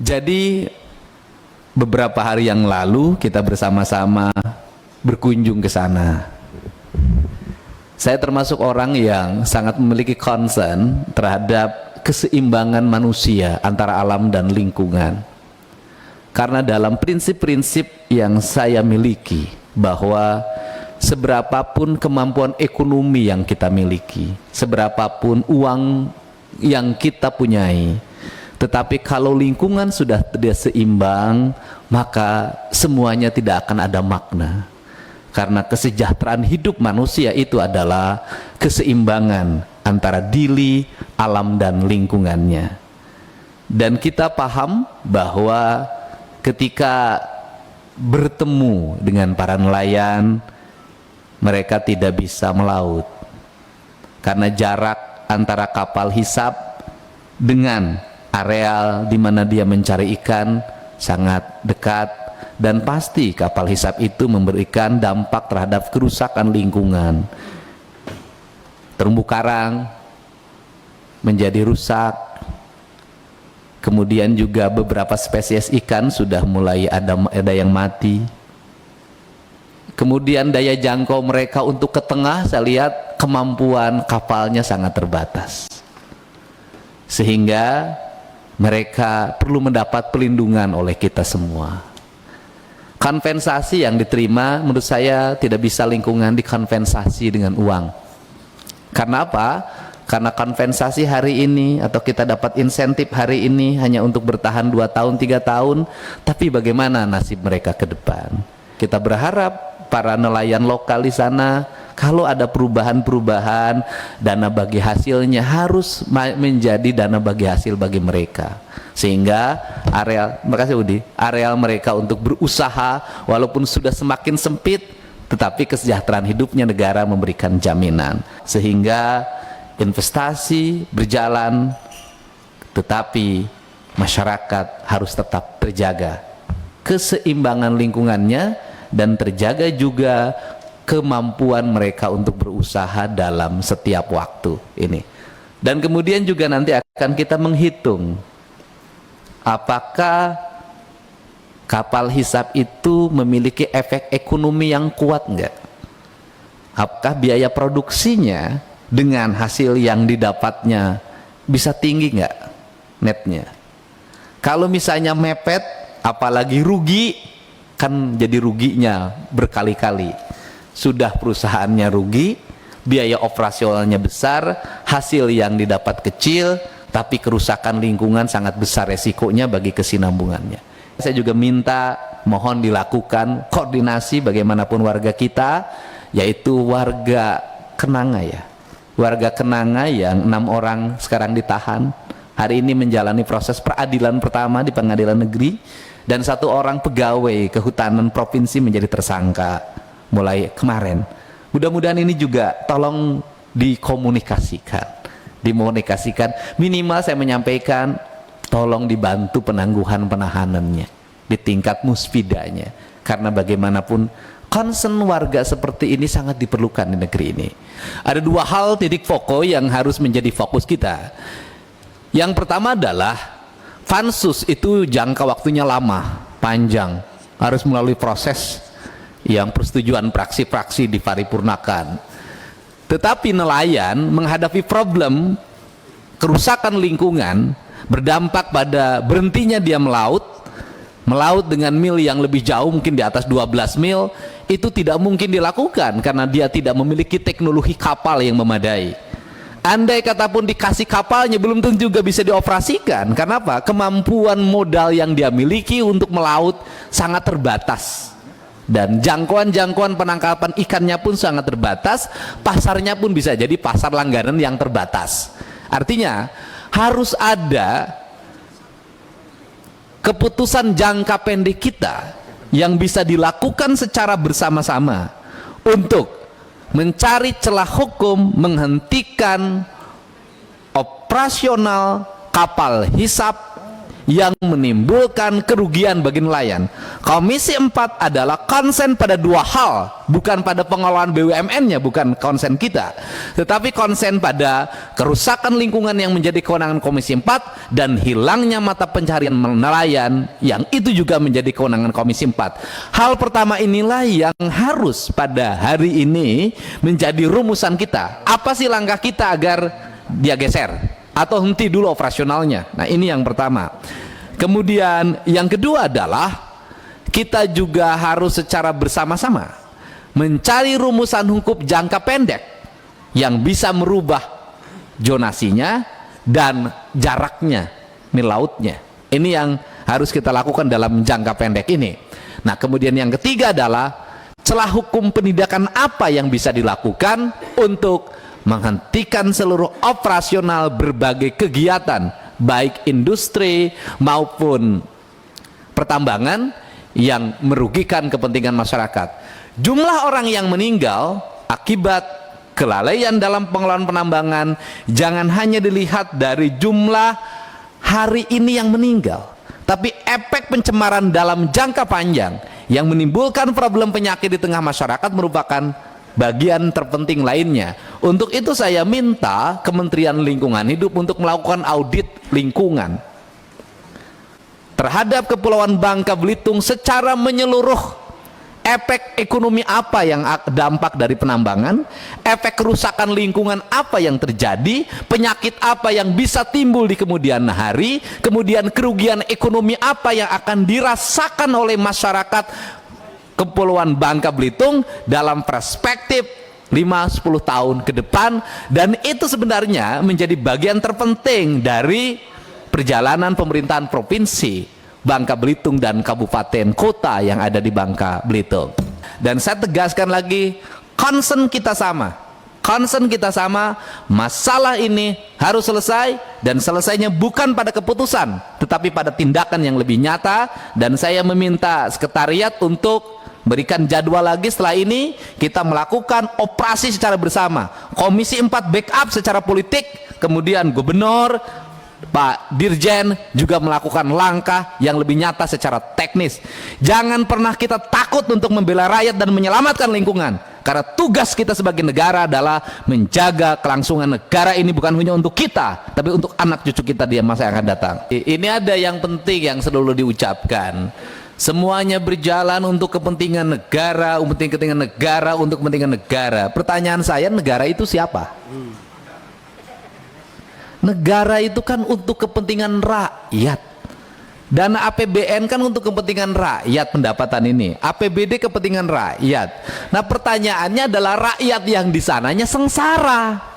Jadi beberapa hari yang lalu kita bersama-sama berkunjung ke sana. Saya termasuk orang yang sangat memiliki concern terhadap keseimbangan manusia antara alam dan lingkungan. Karena dalam prinsip-prinsip yang saya miliki, bahwa seberapapun kemampuan ekonomi yang kita miliki, seberapapun uang yang kita punyai, tetapi kalau lingkungan sudah tidak seimbang, maka semuanya tidak akan ada makna. Karena kesejahteraan hidup manusia itu adalah keseimbangan antara diri, alam, dan lingkungannya. Dan kita paham bahwa ketika bertemu dengan para nelayan, mereka tidak bisa melaut karena jarak antara kapal hisap dengan areal di mana dia mencari ikan sangat dekat, dan pasti kapal hisap itu memberikan dampak terhadap kerusakan lingkungan. Terumbu karang menjadi rusak, kemudian juga beberapa spesies ikan sudah mulai ada yang mati. Kemudian daya jangkau mereka untuk ke tengah, saya lihat kemampuan kapalnya sangat terbatas, sehingga mereka perlu mendapat perlindungan oleh kita semua. Kompensasi yang diterima menurut saya tidak bisa lingkungan dikompensasi dengan uang. Karena apa? Karena kompensasi hari ini atau kita dapat insentif hari ini hanya untuk bertahan 2 tahun 3 tahun, tapi bagaimana nasib mereka ke depan? Kita berharap para nelayan lokal di sana, kalau ada perubahan-perubahan, dana bagi hasilnya harus menjadi dana bagi hasil bagi mereka, sehingga areal mereka untuk berusaha walaupun sudah semakin sempit, tetapi kesejahteraan hidupnya negara memberikan jaminan, sehingga investasi berjalan, tetapi masyarakat harus tetap terjaga keseimbangan lingkungannya, dan terjaga juga kemampuan mereka untuk berusaha dalam setiap waktu ini. Dan kemudian juga nanti akan kita menghitung apakah kapal hisap itu memiliki efek ekonomi yang kuat enggak, apakah biaya produksinya dengan hasil yang didapatnya bisa tinggi enggak netnya. Kalau misalnya mepet, apalagi rugi, kan jadi ruginya berkali-kali. Sudah perusahaannya rugi, biaya operasionalnya besar, hasil yang didapat kecil, tapi kerusakan lingkungan sangat besar resikonya bagi kesinambungannya. Saya juga minta mohon dilakukan koordinasi bagaimanapun warga kita, yaitu warga Kenanga ya. Warga Kenanga yang 6 orang sekarang ditahan, hari ini menjalani proses peradilan pertama di pengadilan negeri, dan 1 orang pegawai kehutanan provinsi menjadi tersangka mulai kemarin. Mudah-mudahan ini juga tolong dikomunikasikan, minimal saya menyampaikan tolong dibantu penangguhan penahanannya di tingkat muspidanya, karena bagaimanapun concern warga seperti ini sangat diperlukan di negeri ini. Ada 2 hal titik fokus yang harus menjadi fokus kita. Yang pertama adalah pansus itu jangka waktunya lama, panjang, harus melalui proses yang persetujuan praksi-praksi diparipurnakan. Tetapi nelayan menghadapi problem kerusakan lingkungan berdampak pada berhentinya dia melaut dengan mil yang lebih jauh, mungkin di atas 12 mil, itu tidak mungkin dilakukan karena dia tidak memiliki teknologi kapal yang memadai. Andai kata pun dikasih kapalnya, belum tentu juga bisa dioperasikan. Karena apa? Kemampuan modal yang dia miliki untuk melaut sangat terbatas, dan jangkauan penangkapan ikannya pun sangat terbatas. Pasarnya pun bisa jadi pasar langganan yang terbatas. Artinya harus ada keputusan jangka pendek kita yang bisa dilakukan secara bersama-sama untuk mencari celah hukum, menghentikan operasional kapal hisap yang menimbulkan kerugian bagi nelayan. Komisi 4 adalah konsen pada dua hal, bukan pada pengelolaan BUMN-nya, bukan konsen kita, tetapi konsen pada kerusakan lingkungan yang menjadi kewenangan Komisi 4 dan hilangnya mata pencarian nelayan yang itu juga menjadi kewenangan Komisi 4. Hal pertama inilah yang harus pada hari ini menjadi rumusan kita. Apa sih langkah kita agar dia geser atau henti dulu operasionalnya? Nah, ini yang pertama. Kemudian yang kedua adalah kita juga harus secara bersama-sama mencari rumusan hukum jangka pendek yang bisa merubah zonasinya dan jaraknya di lautnya. Ini yang harus kita lakukan dalam jangka pendek ini. Nah, kemudian yang ketiga adalah celah hukum penindakan apa yang bisa dilakukan untuk menghentikan seluruh operasional berbagai kegiatan baik industri maupun pertambangan yang merugikan kepentingan masyarakat. Jumlah orang yang meninggal akibat kelalaian dalam pengelolaan penambangan jangan hanya dilihat dari jumlah hari ini yang meninggal, tapi efek pencemaran dalam jangka panjang yang menimbulkan problem penyakit di tengah masyarakat merupakan bagian terpenting lainnya. Untuk itu saya minta Kementerian Lingkungan Hidup untuk melakukan audit lingkungan terhadap Kepulauan Bangka Belitung secara menyeluruh. Efek ekonomi apa yang dampak dari penambangan, efek kerusakan lingkungan apa yang terjadi, penyakit apa yang bisa timbul di kemudian hari, kemudian kerugian ekonomi apa yang akan dirasakan oleh masyarakat Kepulauan Bangka Belitung dalam perspektif 5-10 tahun ke depan. Dan itu sebenarnya menjadi bagian terpenting dari perjalanan pemerintahan provinsi Bangka Belitung dan kabupaten kota yang ada di Bangka Belitung. Dan saya tegaskan lagi, concern kita sama, masalah ini harus selesai, dan selesainya bukan pada keputusan tetapi pada tindakan yang lebih nyata. Dan saya meminta sekretariat untuk berikan jadwal lagi setelah ini kita melakukan operasi secara bersama. Komisi 4 backup secara politik, kemudian gubernur, Pak Dirjen juga melakukan langkah yang lebih nyata secara teknis. Jangan pernah kita takut untuk membela rakyat dan menyelamatkan lingkungan, karena tugas kita sebagai negara adalah menjaga kelangsungan negara ini bukan hanya untuk kita, tapi untuk anak cucu kita di masa yang akan datang. Ini ada yang penting yang selalu diucapkan. Semuanya berjalan untuk kepentingan negara, untuk kepentingan negara. Pertanyaan saya, negara itu siapa? Negara itu kan untuk kepentingan rakyat. Dana APBN kan untuk kepentingan rakyat, pendapatan ini. APBD kepentingan rakyat. Nah, pertanyaannya adalah rakyat yang di sananya sengsara.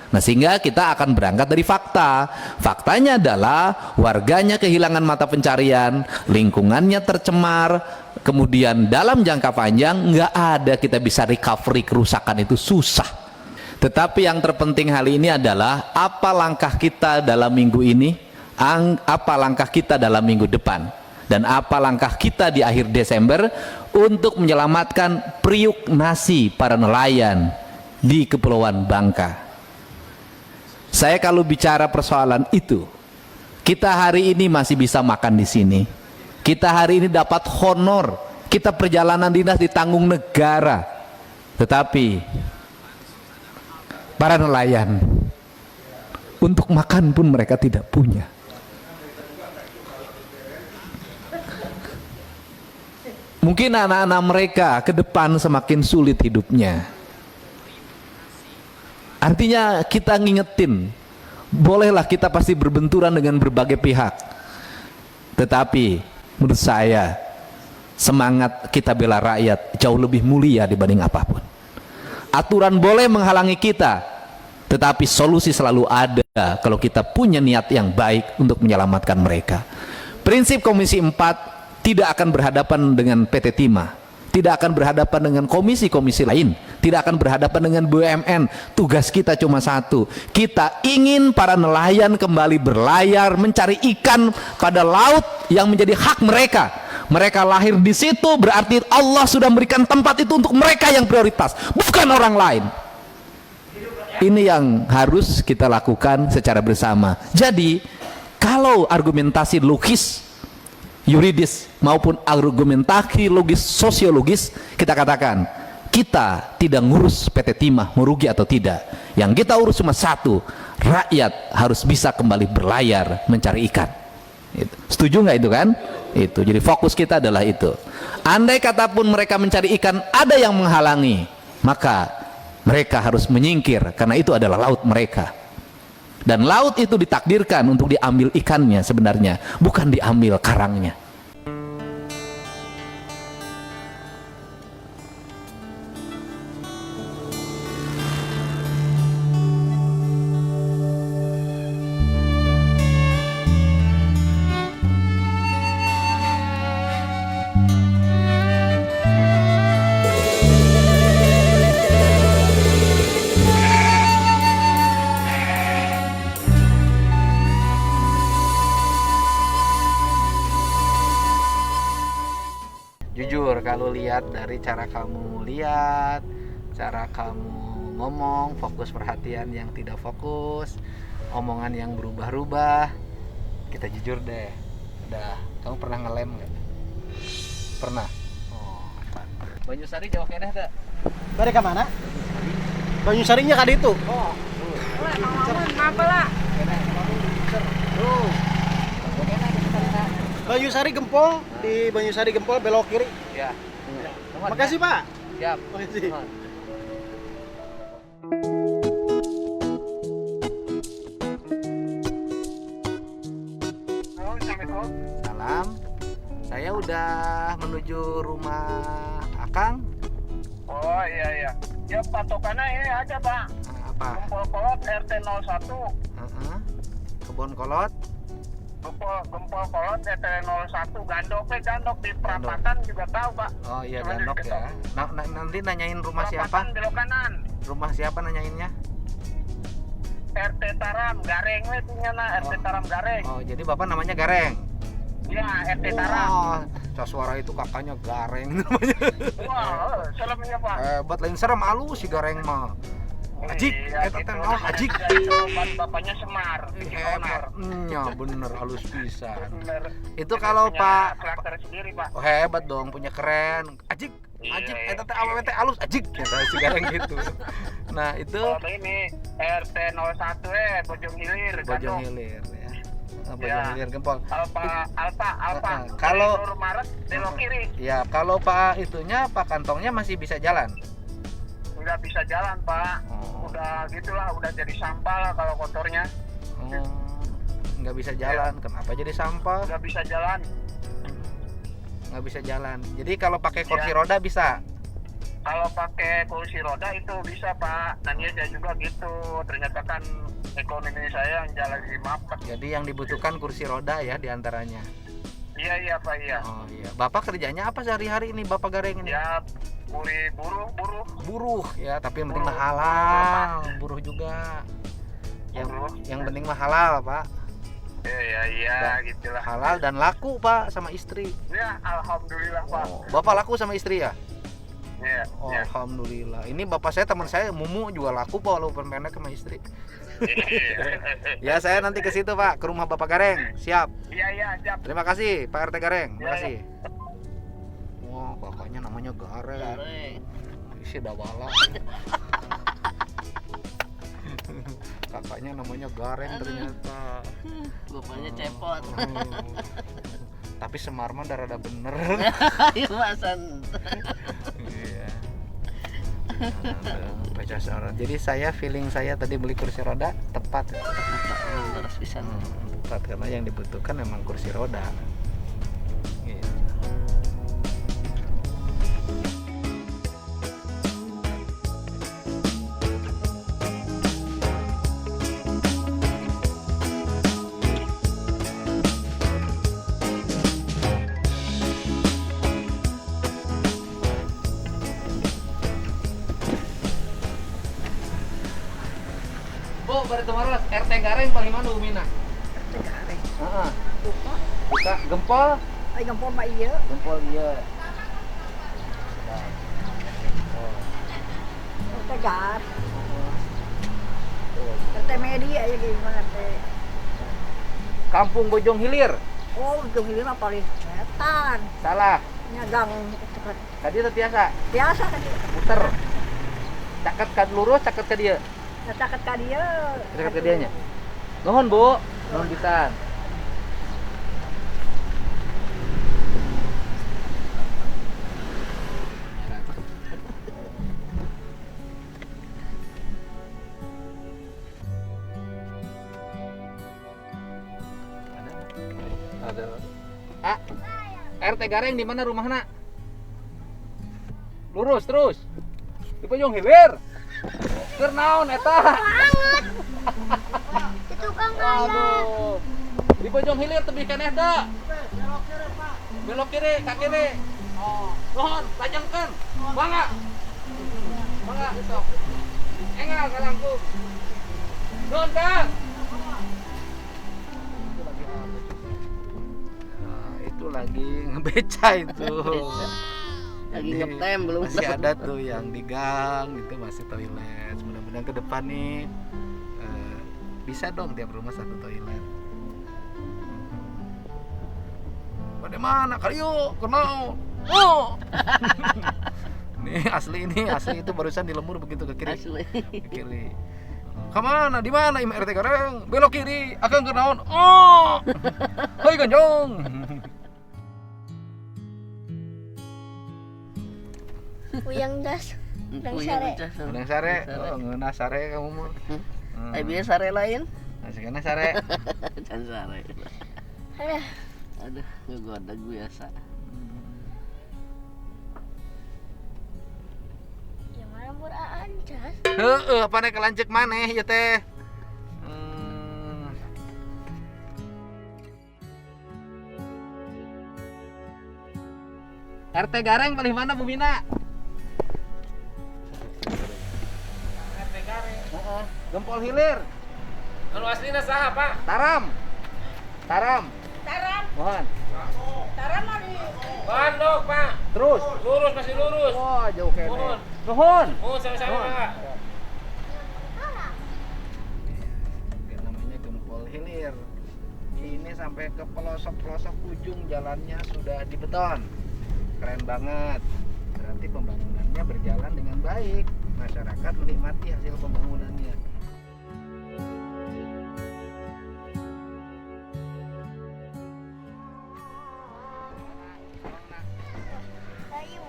Nah, sehingga kita akan berangkat dari fakta. Faktanya adalah warganya kehilangan mata pencarian, lingkungannya tercemar, kemudian dalam jangka panjang nggak ada kita bisa recovery kerusakan, itu susah. Tetapi yang terpenting hal ini adalah apa langkah kita dalam minggu ini, apa langkah kita dalam minggu depan, dan apa langkah kita di akhir Desember untuk menyelamatkan periuk nasi para nelayan di Kepulauan Bangka. Saya kalau bicara persoalan itu, kita hari ini masih bisa makan di sini, kita hari ini dapat honor, kita perjalanan dinas ditanggung negara, tetapi para nelayan untuk makan pun mereka tidak punya. Mungkin anak-anak mereka ke depan semakin sulit hidupnya. Artinya kita ngingetin, bolehlah kita pasti berbenturan dengan berbagai pihak, tetapi menurut saya semangat kita bela rakyat jauh lebih mulia dibanding apapun. Aturan boleh menghalangi kita, tetapi solusi selalu ada kalau kita punya niat yang baik untuk menyelamatkan mereka. Prinsip Komisi 4 tidak akan berhadapan dengan PT Timah, tidak akan berhadapan dengan komisi-komisi lain, tidak akan berhadapan dengan BUMN. Tugas kita cuma satu, kita ingin para nelayan kembali berlayar mencari ikan pada laut yang menjadi hak mereka. Mereka lahir di situ, berarti Allah sudah memberikan tempat itu untuk mereka yang prioritas, bukan orang lain. Ini yang harus kita lakukan secara bersama. Jadi Kalau argumentasi logis, yuridis maupun argumentasi logis sosiologis, kita katakan kita tidak ngurus PT Timah mau rugi atau tidak. Yang kita urus cuma satu, rakyat harus bisa kembali berlayar mencari ikan. Setuju nggak itu kan? Itu jadi fokus kita adalah itu. Andai kata pun mereka mencari ikan ada yang menghalangi, maka mereka harus menyingkir karena itu adalah laut mereka. Dan laut itu ditakdirkan untuk diambil ikannya sebenarnya, bukan diambil karangnya. Jujur, kalau lihat dari cara kamu lihat, cara kamu ngomong, fokus perhatian yang tidak fokus, omongan yang berubah-ubah, kita jujur deh. Udah, kamu pernah ngelem nggak? Pernah? Oh, Banyusari jauh kene tak? Bari ka mana? Banyusarinya kan itu. Oh, Kenapa lah? Tuh. Banyusari Gempol, di Banyusari Gempol belok kiri. ya. Makasih, Pak. Siap. Makasih. Salam. Saya udah menuju rumah Akang. Oh iya. Ya patokannya ini aja Pak. Apa? Gempol Kolot RT 01. Kebon Kolot. Gempol Kolot RT 01 Gandok di perapatan juga tahu Pak. Oh iya, Cuma Gandok di ya. Nanti nanyain rumah perapatan siapa? belok kanan. Rumah siapa nanyainnya? RT Taram Gareng we tinggalna RT Taram Gareng. Oh, jadi Bapak namanya Gareng. Ya RT Taram. Oh, Suara itu kakaknya Gareng namanya. Wah, seremnya Pak. Hebat, lain serem halus si Gareng mah. Ajik, Iya, eta teh gitu. naon ajik. Bapaknya Semar. Hebatnya bener halus pisan. Bener. Itu kalau Punya Pak karakter sendiri Pak. Oh, hebat dong, punya keren. Ajik, ajik, Iya. eta teh awewe teh halus ajik. Kata si Gareng gitu. Nah, itu Kalau ini RT 01 Bojong Hilir. Bojong Gandok. Hilir ya. Bojong Ya. Hilir Gempol. Alfa. Kalau- Dari Maret belok kiri. Ya, kalau Pak itunya Pak kantongnya masih bisa jalan. Nggak bisa jalan Pak. Oh. Udah gitulah, udah jadi sampah lah kalau kotornya. Oh, nggak bisa jalan. Kenapa jadi sampah? Nggak bisa jalan. Nggak bisa jalan. Jadi kalau pakai kursi Ya. roda bisa. Kalau pakai kursi roda itu bisa Pak. Dan dia juga gitu. Ternyata kan ekonomi saya yang jalan di mampet. Jadi yang dibutuhkan kursi roda ya diantaranya. Iya Pak iya. Oh iya. Bapak kerjanya apa sehari-hari ini Bapak Gareng ini? Ya buruh. Buruh ya, tapi yang penting mah Buruh. halal. Buruh juga. Buruh. Yang penting mah halal, Pak. Iya gitulah. Halal dan laku, Pak, sama istri. Ya alhamdulillah Pak. Oh, Bapak laku sama istri ya? Iya. Oh, Iya. alhamdulillah. Ini bapak saya, teman saya, Mumu juga laku Pak walaupun pendek sama istri. Ya, saya nanti ke situ, Pak, ke rumah Bapak Gareng. Siap. Iya siap. Terima kasih, Pak RT Gareng. Ya, Makasih. Wah, kakaknya namanya Gareng. Isi dawala. Kakaknya namanya Gareng ternyata. Bapaknya cepot. Tapi Semar mah rada bener. Ayo masan. Iya. Jadi saya feeling saya tadi beli kursi roda tepat. Terus bisa. Tepat karena yang dibutuhkan memang kursi roda. Gitu. Bu, bari temaros RT Gareng paling mana umina? Gareng. Heeh. Lupa. Kita gempol, Ay gampang mah iya. gempol iya. Tegar. Kata media ya gimana teh. Kampung Bojong Hilir. Oh, ujung ini mah paling setan. Salah. Nyagang itu kan. Tadi setiasa. Biasa kan dia. Puter. Caket ka lurus, caket ka dia. Caket ka dia. Caket ka dianya. Nuhun, Bu. Nuhun pisan. Ah, RT Gareng di mana rumahna? Lurus terus. Di Bojong Hilir. Keur naon eta? Itu kan ayam. Aduh. Di Bojong Hilir tebih keneh da. Belok kiri, ke kiri. Oh, nuhun, lajengkeun. Bangga. Bangga sok. Engal kalangkung. Nuhun, Kang. Itu lagi ngebeca itu. Lagi ngetem belum Masih ada tuh yang di gang itu masih toilet. Mudah-mudahan ke depan nih bisa dong tiap rumah satu toilet. Bagaimana kalian kenal? Oh. Nih asli itu barusan di lembur begitu ke kiri. asli. Ke kiri. Kemana? Di mana Im RT Gareng? Belok kiri. Akan ke naon? Oh. Hei ganjong. Puyang das. Puyeng sare. pecah. Udang sare. Oh, ngeunah sare kamu mah. Ai biasa sare lain. Masih kena sare. Can sare. Aduh, Aduh, ngegoda biasa. yang mana muraan cas? Heeh, apa nek kelancek maneh ya teh. RT Gareng paling mana Bu Mina? RT Gareng. Heeh, Gempol Hilir. Anu aslina saha, Pak? Taram. Taram. Mohon. Taram mah di Bandok, Pak. Terus. Lurus, masih lurus. Wah, jauh kene. Nuhun. Nuhun. Oh, sama-sama, Pak. Yang namanya Gempol Hilir. Ini sampai ke pelosok-pelosok ujung jalannya sudah dibeton. Keren banget. Berarti pembangunannya berjalan dengan baik. Masyarakat menikmati hasil pembangunannya.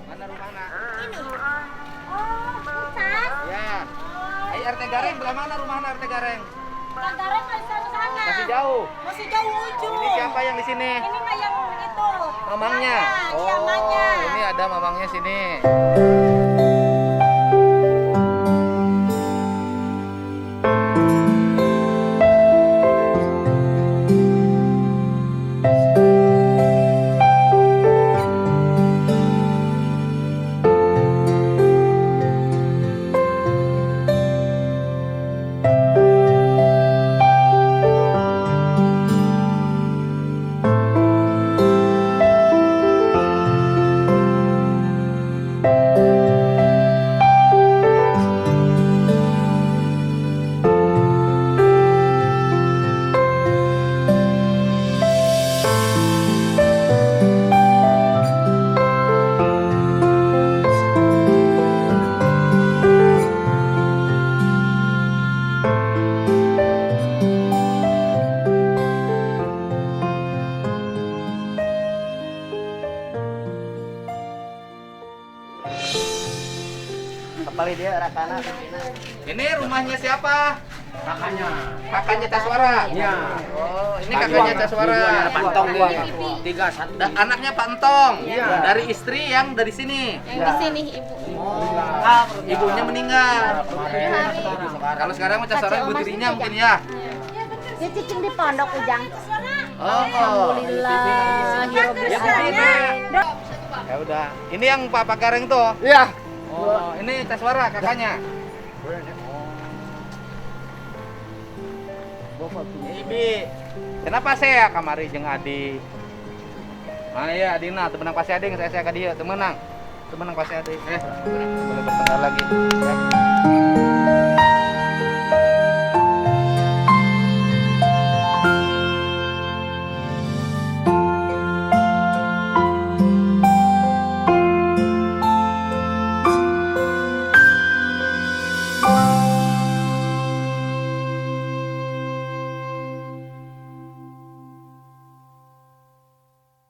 Mana rumahnya? Ini. Oh, pucat. Ya. Ayo RT Gareng, belah mana rumahnya RT Gareng? Kantornya masih sana. Masih jauh. masih jauh ujung. Ini siapa yang di sini? Ini mah yang itu. Mamangnya. Iya, mamanya. Ini ada mamangnya sini. Kepali dia rakana pimpinan. Ini rumahnya siapa? Kakaknya. Kakaknya Caswara. Iya. Oh, ini kakaknya Caswara. Pantong gua. 3 Dan anaknya Pak Entong. Iya. Dari istri yang dari sini. Yang di sini ibu. Oh, ibunya meninggal. Kalau sekarang mah Caswara ibu tirinya mungkin ya. Dia cicing di pondok Ujang. Oh, Alhamdulillah. ya begini. Ya udah. Ini yang Papa Gareng tuh. Iya. Oh, ini Caswara kakaknya. Ibi, kenapa saya kamari jeung Adi? Mana ya Adina, temenang pasti Adi, saya ka dieu, temenang. Temenang pasti Adi. Boleh bertengkar lagi. Ya.